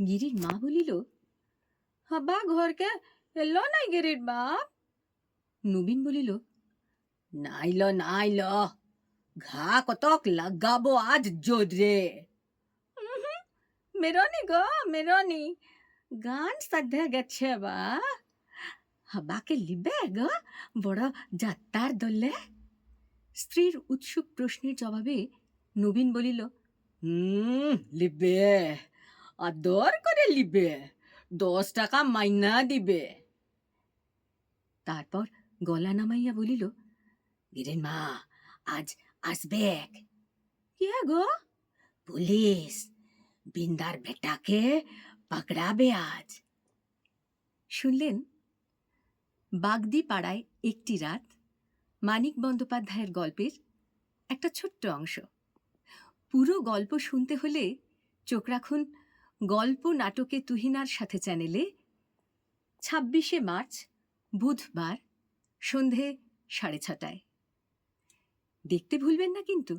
গিরির মা বলিল, হবা ঘরকে এলো নাই গিরির বাপ? নবীন বলিল, নাইল নাইল, ঘা কতক লাগাবো আজ জোরে। মেরনি গো মেরনি, গান সাধ্যে গেছে বা। হবাকে লিবে গো বড় যাত্রার দলে? স্ত্রীর উৎসুক প্রশ্নের জবাবে নবীন বলিল, লিবে, আদর করে লিবে, 10 টাকা মাইনা দিবে। তারপর গলা নামাইয়া বলিল, গিরেন মা আজ আসবে। কে গো? পুলিশ, বিন্দার বেটাকে পাকড়াবে আজ। শুনলেন বাগদি পাড়ায় একটি রাত, মানিক বন্দ্যোপাধ্যায়ের গল্পের একটা ছোট্ট অংশ। পুরো গল্প শুনতে হলে চোখ রাখুন গল্প নাটকে তুহিনার সাথে চ্যানেলে 26শে মার্চ বুধবার সন্ধে 6:30টায়। দেখতে ভুলবেন না কিন্তু।